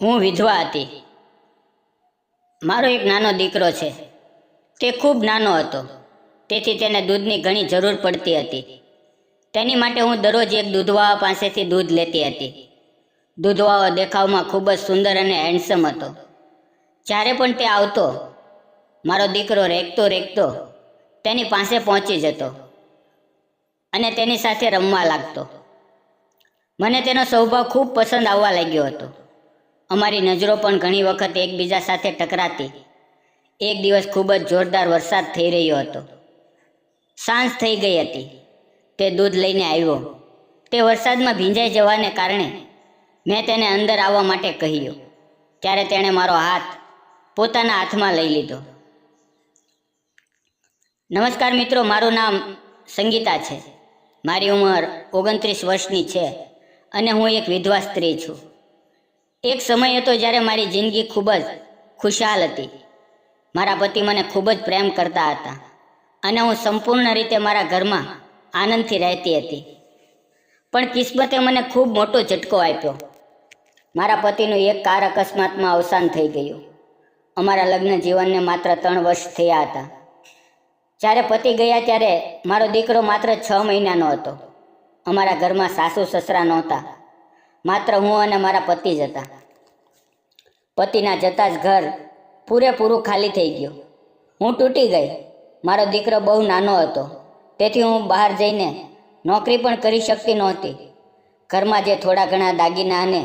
હું વિધવા હતી. મારો એક નાનો દીકરો છે. તે ખૂબ નાનો હતો, તેથી તેને દૂધની ઘણી જરૂર પડતી હતી. તેની માટે હું દરરોજ એક દૂધવાળા પાસેથી દૂધ લેતી હતી. દૂધવાળો દેખાવમાં ખૂબ જ સુંદર અને હેન્ડસમ હતો. જ્યારે પણ તે આવતો, મારો દીકરો રેગતો રેગતો તેની પાસે પહોંચી જતો અને તેની સાથે રમવા લાગતો. મને તેનો સ્વભાવ ખૂબ પસંદ આવવા લાગ્યો હતો. અમારી નજરો પણ ઘણી વખત એકબીજા સાથે ટકરાતી. એક દિવસ ખૂબ જ જોરદાર વરસાદ થઈ રહ્યો હતો. સાંજ થઈ ગઈ હતી. તે દૂધ લઈને આવ્યો. તે વરસાદમાં ભીંજાઈ જવાને કારણે મેં તેને અંદર આવવા માટે કહ્યું. ત્યારે તેણે મારો હાથ પોતાના હાથમાં લઈ લીધો. નમસ્કાર મિત્રો, મારું નામ સંગીતા છે. મારી ઉંમર 29 વર્ષની છે અને હું એક વિધવા સ્ત્રી છું. એક સમય હતો જ્યારે મારી જિંદગી ખૂબ જ ખુશહાલ હતી. મારા પતિ મને ખૂબ જ પ્રેમ કરતા હતા અને હું સંપૂર્ણ રીતે મારા ઘરમાં આનંદથી રહેતી હતી. પણ કિસ્મતે મને ખૂબ મોટો ઝટકો આપ્યો. મારા પતિનું એક કાર અકસ્માતમાં અવસાન થઈ ગયું. અમારા લગ્ન જીવનને માત્ર 3 વર્ષ થયા હતા. જ્યારે પતિ ગયા ત્યારે મારો દીકરો માત્ર 6 મહિનાનો હતો. અમારા ઘરમાં સાસુ સસરા નહોતા, માત્ર હું અને મારા પતિ જ હતા. પતિના જતા જ ઘર પૂરેપૂરું ખાલી થઈ ગયું. હું તૂટી ગઈ. મારો દીકરો બહુ નાનો હતો, તેથી હું બહાર જઈને નોકરી પણ કરી શકતી નહોતી. ઘરમાં જે થોડા ઘણા દાગીના અને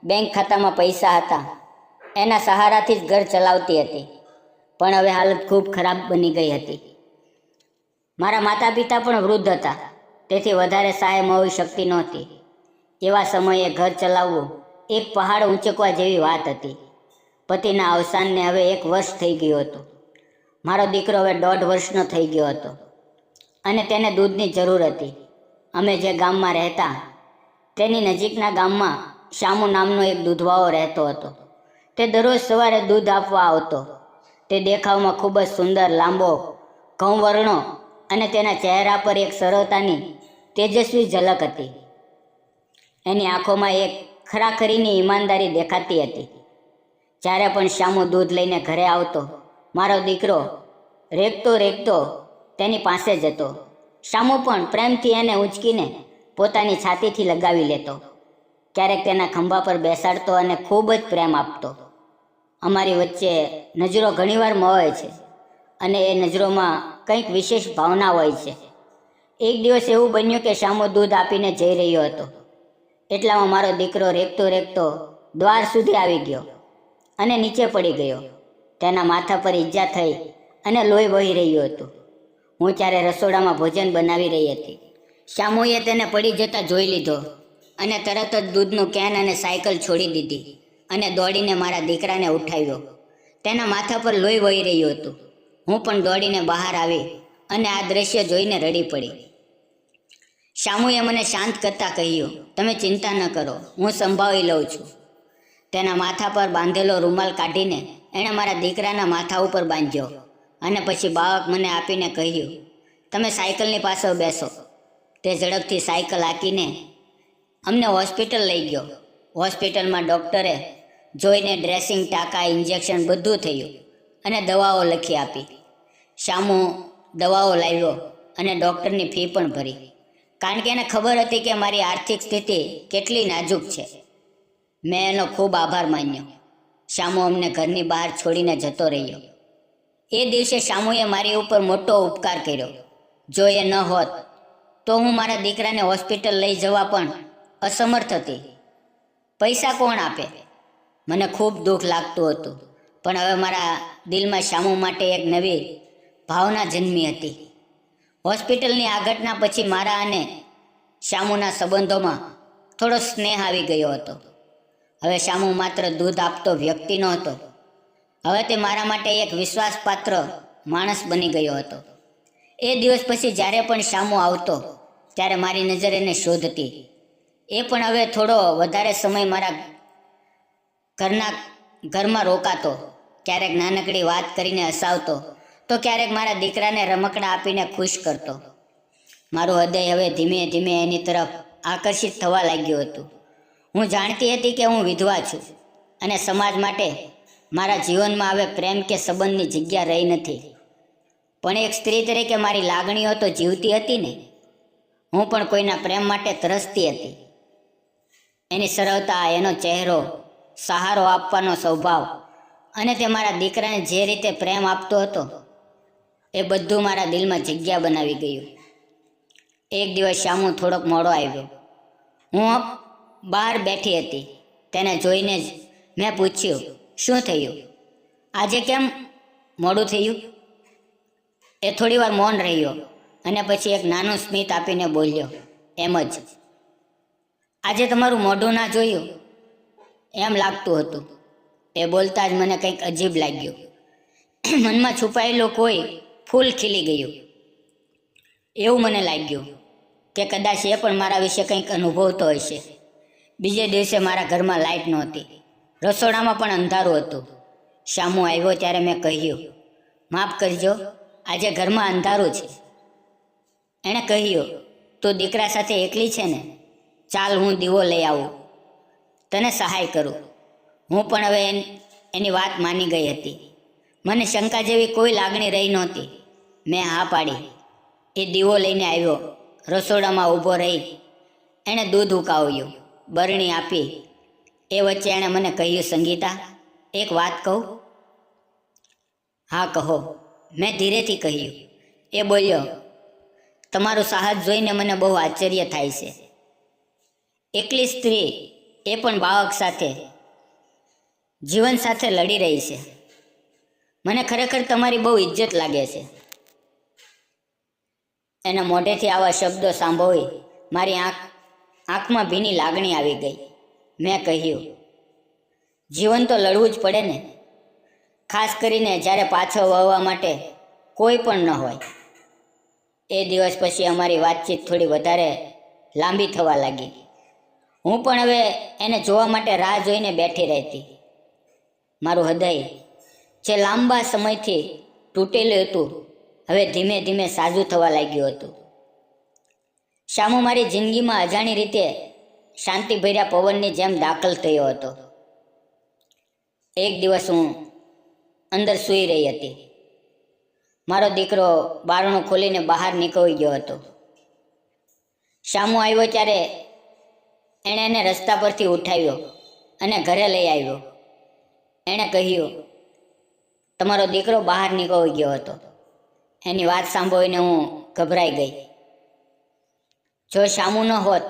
બેંક ખાતામાં પૈસા હતા, એના સહારાથી જ ઘર ચલાવતી હતી. પણ હવે હાલત ખૂબ ખરાબ બની ગઈ હતી. મારા માતા પિતા પણ વૃદ્ધ હતા, તેથી વધારે સહાય મળી શકતી નહોતી. એવા સમયે ઘર ચલાવવું એક પહાડ ઊંચકવા જેવી વાત હતી. પતિના અવસાનને હવે 1 વર્ષ થઈ ગયું હતું. મારો દીકરો હવે 1.5 વર્ષનો થઈ ગયો હતો અને તેને દૂધની જરૂર હતી. અમે જે ગામમાં રહેતા તેની નજીકના ગામમાં શામુ નામનો એક દૂધવાળો રહેતો હતો. તે દરરોજ સવારે દૂધ આપવા આવતો. તે દેખાવમાં ખૂબ જ સુંદર, લાંબો, ઘઉંવર્ણો અને તેના ચહેરા પર એક સરળતાની તેજસ્વી ઝલક હતી. એની આંખોમાં એક ખરાખરીની ઈમાનદારી દેખાતી હતી. જ્યારે પણ શામુ દૂધ લઈને ઘરે આવતો, મારો દીકરો રેગતો રેગતો તેની પાસે જતો. શામુ પણ પ્રેમથી એને ઉંચકીને પોતાની છાતીથી લગાવી લેતો. ક્યારેક તેના ખંભા પર બેસાડતો અને ખૂબ જ પ્રેમ આપતો. અમારી વચ્ચે નજરો ઘણીવાર મળે છે અને એ નજરોમાં કંઈક વિશેષ ભાવના હોય છે. એક દિવસ એવું બન્યું કે શામુ દૂધ આપીને જઈ રહ્યો હતો. એટલામાં મારો દીકરો રેગતો રેગતો દ્વાર સુધી આવી ગયો અને નીચે પડી ગયો. તેના માથા પર ઈજા થઈ અને લોહી વહી રહ્યું હતું. હું ત્યારે રસોડામાં ભોજન બનાવી રહી હતી. શામુએ તેને પડી જતા જોઈ લીધો અને તરત જ દૂધનું કેન અને સાયકલ છોડી દીધી અને દોડીને મારા દીકરાને ઉઠાવ્યો. તેના માથા પર લોહી વહી રહ્યું હતું. હું પણ દોડીને બહાર આવી અને આ દ્રશ્ય જોઈને રડી પડી. શામુએ મને શાંત કરતા કહ્યું, તમે ચિંતા ન કરો, હું સંભાળી લઉં છું. તેના માથા પર બાંધેલો રૂમાલ કાઢીને એણે મારા દીકરાના માથા ઉપર બાંધ્યો અને પછી બાળક મને આપીને કહ્યું, તમે સાયકલની પાછળ બેસો. તે ઝડપથી સાયકલ હાંકીને અમને હોસ્પિટલ લઈ ગયો. હોસ્પિટલમાં ડૉક્ટરે જોઈને ડ્રેસિંગ, ટાંકા, ઇન્જેક્શન બધું થયું અને દવાઓ લખી આપી. શામુ દવાઓ લાવ્યો અને ડૉક્ટરની ફી પણ ભરી, કારણ કે એને ખબર હતી કે મારી આર્થિક સ્થિતિ કેટલી નાજુક છે. મેં એનો ખૂબ આભાર માન્યો. શામુ અમને ઘરની બહાર છોડીને જતો રહ્યો. એ દિવસે શામુએ મારી ઉપર મોટો ઉપકાર કર્યો. જો એ ન હોત તો હું મારા દીકરાને હોસ્પિટલ લઈ જવા પણ અસમર્થ હતી. પૈસા કોણ આપે? મને ખૂબ દુઃખ લાગતું હતું, પણ હવે મારા દિલમાં શામુ માટે એક નવી ભાવના જન્મી હતી. હોસ્પિટલની આ ઘટના પછી મારા અને શામુના સંબંધોમાં થોડો સ્નેહ આવી ગયો હતો. હવે શામુ માત્ર દૂધ આપતો વ્યક્તિ નહોતો, હવે તે મારા માટે એક વિશ્વાસપાત્ર માણસ બની ગયો હતો. એ દિવસ પછી જ્યારે પણ શામુ આવતો ત્યારે મારી નજર એને શોધતી. એ પણ હવે થોડો વધારે સમય મારા ઘરમાં રોકાતો. ક્યારેક નાનકડી વાત કરીને હસાવતો, તો ક્યારેક મારા દીકરાને રમકડા આપીને ખુશ કરતો. મારું હૃદય હવે ધીમે ધીમે એની તરફ આકર્ષિત થવા લાગ્યું હતું. હું જાણતી હતી કે હું વિધવા છું, અને સમાજ માટે મારા જીવનમાં હવે પ્રેમ કે સંબંધની જગ્યા રહી નથી. પણ એક સ્ત્રી તરીકે મારી લાગણીઓ તો જીવતી હતી ને. હું પણ કોઈના પ્રેમ માટે તરસતી હતી. એની સરળતા, એનો ચહેરો, સહારો આપવાનો સ્વભાવ અને તે મારા દીકરાને જે રીતે પ્રેમ આપતો હતો એ બધું મારા દિલમાં જગ્યા બનાવી ગયું. એક દિવસ શામુ થોડોક મોડો આવ્યો. હું બહાર બેઠી હતી. તેને જોઈને જ મેં પૂછ્યું, શું થયું? આજે કેમ મોડું થયું? એ થોડી વાર મૌન રહ્યો અને પછી એક નાનું સ્મિત આપીને બોલ્યો, એમ જ. આજે તમારું મોઢું ના જોયું એમ લાગતું હતું. એ બોલતા જ મને કંઈક અજીબ લાગ્યું. મનમાં છુપાયેલું કોઈ ફૂલ ખીલી ગયું. એવું મને લાગ્યું કે કદાચ એ પણ મારા વિશે કંઈક અનુભવતો હશે. બીજે દિવસે મારા ઘરમાં લાઇટ નહોતી. રસોડામાં પણ અંધારું હતું. શામુ આવ્યો ત્યારે મેં કહ્યું, માફ કરજો, આજે ઘરમાં અંધારું છે. એણે કહ્યું, તું દીકરા સાથે એકલી છે ને? ચાલ હું દીવો લઈ આવું, તને સહાય કરું. હું પણ હવે એની વાત માની ગઈ હતી. મને શંકા જેવી કોઈ લાગણી રહી નહોતી. મેં હા પાડી. એ દીવો લઈને આવ્યો. રસોડામાં ઊભો રહી એણે દૂધ ઉકાળ્યું, બરણી આપી. એ વચ્ચે એણે મને કહ્યું, સંગીતા, એક વાત કહું? હા કહો, મેં ધીરેથી કહ્યું. એ બોલ્યો, તમારું સાહસ જોઈને મને બહુ આશ્ચર્ય થાય છે. એકલી સ્ત્રી, એ પણ બાળક સાથે, જીવન સાથે લડી રહી છે. મને ખરેખર તમારી બહુ ઇજ્જત લાગે છે. એના મોઢેથી આવા શબ્દો સાંભળી મારી આંખમાં ભીની લાગણી આવી ગઈ. મેં કહ્યું, જીવન તો લડવું જ પડે ને, ખાસ કરીને જ્યારે પાછો વળવા માટે કોઈ પણ ન હોય. એ દિવસ પછી અમારી વાતચીત થોડી વધારે લાંબી થવા લાગી. હું પણ હવે એને જોવા માટે રાહ જોઈને બેઠી રહેતી. મારું હૃદય, જે લાંબા સમયથી તૂટેલું હતું, હવે ધીમે ધીમે સાજું થવા લાગ્યું હતું. શામુ મારી જિંદગીમાં અજાણી રીતે શાંતિભર્યા પવનની જેમ દાખલ થયો હતો. એક દિવસ હું અંદર સૂઈ રહી હતી. મારો દીકરો બારણું ખોલીને બહાર નીકળી ગયો હતો. શામુ આવ્યો ત્યારે એણે એને રસ્તા પરથી ઉઠાવ્યો અને ઘરે લઈ આવ્યો. એણે કહ્યું, તમારો દીકરો બહાર નીકળી ગયો હતો. એની વાત સાંભળીને હું ગભરાઈ ગઈ. જો શામુ ન હોત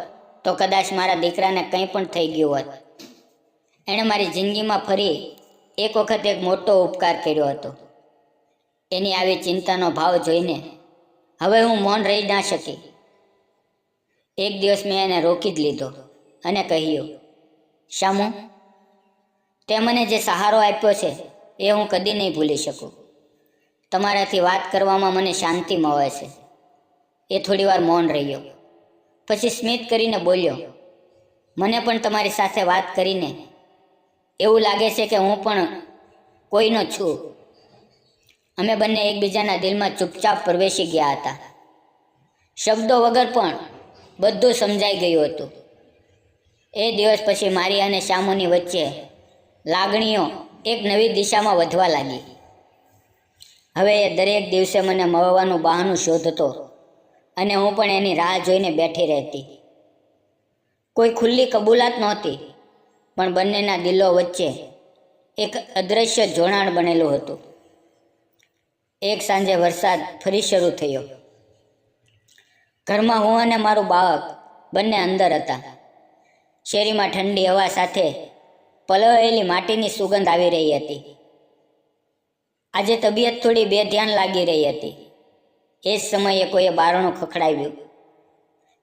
તો કદાચ મારા દીકરાને કંઈ પણ થઈ ગયું હોત. એણે મારી જિંદગીમાં ફરી એક વખત એક મોટો ઉપકાર કર્યો હતો. એની આવી ચિંતાનો ભાવ જોઈને હવે હું મૌન રહી ના શકી. એક દિવસ મેં એને રોકી જ લીધો અને કહ્યું, શામુ, તે મને જે સહારો આપ્યો છે એ હું કદી નહીં ભૂલી શકું. તમારાથી વાત કરવામાં મને શાંતિ મળે છે. એ થોડી વાર મૌન રહ્યો, પછી સ્મિત કરીને બોલ્યો, મને પણ તમારી સાથે વાત કરીને એવું લાગે છે કે હું પણ કોઈનો છું. અમે બંને એકબીજાના દિલમાં ચૂપચાપ પ્રવેશી ગયા હતા. શબ્દો વગર પણ બધું સમજાઈ ગયું હતું. એ દિવસ પછી મારી અને શામુની વચ્ચે લાગણીઓ એક નવી દિશામાં વધવા લાગી. હવે એ દરેક દિવસે મને મળવાનું બહાનું શોધતો અને હું પણ એની રાહ જોઈને બેઠી રહેતી. કોઈ ખુલ્લી કબૂલાત નહોતી, પણ બંનેના દિલો વચ્ચે એક અદૃશ્ય જોડાણ બનેલું હતું. એક સાંજે વરસાદ ફરી શરૂ થયો. ઘરમાં હું અને મારું બાળક બંને અંદર હતા. શેરીમાં ઠંડી હવા સાથે પલળેલી માટીની સુગંધ આવી રહી હતી. આજે તબિયત થોડી બેધ્યાન લાગી રહી હતી. એ જ સમયે કોઈએ બારણું ખખડાવ્યું.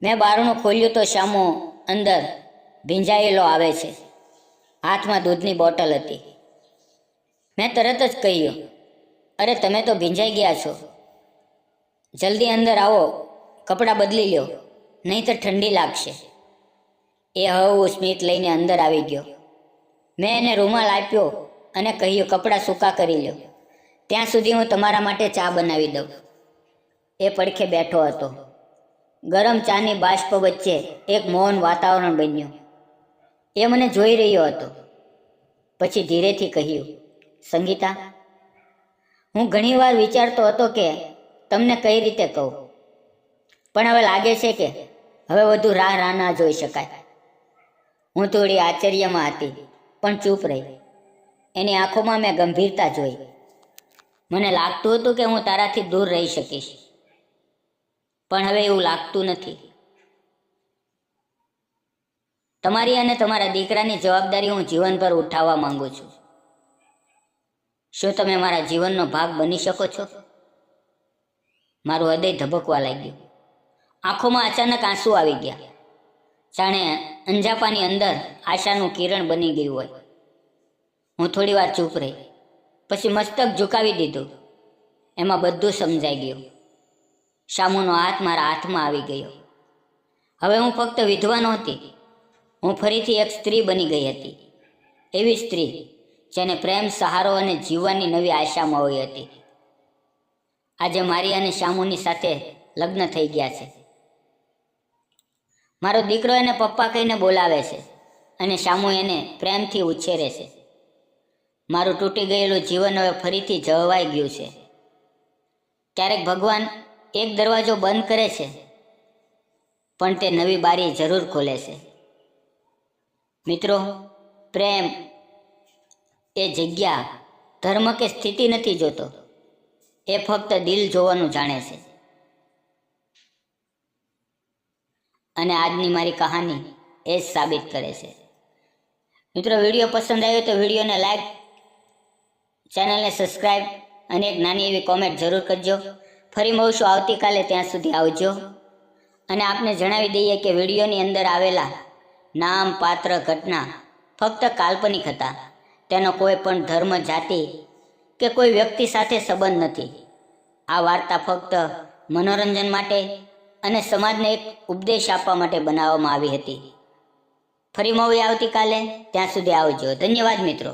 મેં બારણું ખોલ્યું તો શામુ અંદર ભીંજાયેલો આવે છે. હાથમાં દૂધની બોટલ હતી. મેં તરત જ કહ્યું, અરે તમે તો ભીંજાઈ ગયા છો, જલ્દી અંદર આવો, કપડાં બદલી લો, નહીંતર ઠંડી લાગશે. એ હળવું સ્મિત લઈને અંદર આવી ગયો. મેં એને રૂમાલ આપ્યો અને કહ્યું, કપડાં સૂકા કરી લો, ત્યાં સુધી હું તમારા માટે ચા બનાવી દઉં. એ પડખે બેઠો હતો. ગરમ ચાની બાષ્પ વચ્ચે એક મૌન વાતાવરણ બન્યું. એ મને જોઈ રહ્યો હતો. પછી ધીરેથી કહ્યું, સંગીતા, હું ઘણીવાર વિચારતો હતો કે તમને કઈ રીતે કહું, પણ હવે લાગે છે કે હવે વધુ રાહ ના જોઈ શકાય. હું થોડી આશ્ચર્યમાં હતી, પણ ચૂપ રહી. એની આંખોમાં મેં ગંભીરતા જોઈ. મને લાગતું હતું કે હું તારાથી દૂર રહી શકીશ, પણ હવે એવું લાગતું નથી. તમારી અને તમારા દીકરાની જવાબદારી હું જીવનભર ઉઠાવવા માંગુ છું. શું તમે મારા જીવનનો ભાગ બની શકો છો? મારું હૃદય ધબકવા લાગ્યું. આંખોમાં અચાનક આંસુ આવી ગયા, જાણે અંજાપાની અંદર આશાનું કિરણ બની ગયું હોય. હું થોડી વાર ચૂપ રહી, પછી મસ્તક ઝુકાવી દીધું. એમાં બધું સમજાઈ ગયું. શામુનો હાથ મારા હાથમાં આવી ગયો. હવે હું ફક્ત વિધવા નહોતી, હું ફરીથી એક સ્ત્રી બની ગઈ હતી. એવી સ્ત્રી જેને પ્રેમ, સહારો અને જીવવાની નવી આશા મળી હતી. આજે મારી અને શામુની સાથે લગ્ન થઈ ગયા છે. મારો દીકરો એને પપ્પા કહીને બોલાવે છે અને શામુ એને પ્રેમથી ઉછેરે છે. મારું તૂટી ગયેલું જીવન હવે ફરીથી જળવાઈ ગયું છે. ક્યારેક ભગવાન એક દરવાજો બંધ કરે છે, પણ તે નવી બારી જરૂર ખોલે છે. મિત્રો, પ્રેમ એ જગ્યા, ધર્મ કે સ્થિતિ નથી જોતો. એ ફક્ત દિલ જોવાનું જાણે છે. અને આજની મારી કહાની એ જ સાબિત કરે છે. મિત્રો, વિડીયો પસંદ આવ્યો તો વિડીયોને લાઈક, ચેનલને સબસ્ક્રાઈબ અને એક નાની એવી કોમેન્ટ જરૂર કરજો. ફરી મળશું આવતીકાલે. ત્યાં સુધી આવજો. અને આપને જણાવી દઈએ કે વિડીયોની અંદર આવેલા નામ, પાત્ર, ઘટના ફક્ત કાલ્પનિક હતા. તેનો કોઈ પણ ધર્મ, જાતિ કે કોઈ વ્યક્તિ સાથે સંબંધ નથી. આ વાર્તા ફક્ત મનોરંજન માટે અને સમાજને એક ઉપદેશ આપવા માટે બનાવવામાં આવી હતી. ફરી મળીએ આવતીકાલે. ત્યાં સુધી આવજો. ધન્યવાદ મિત્રો.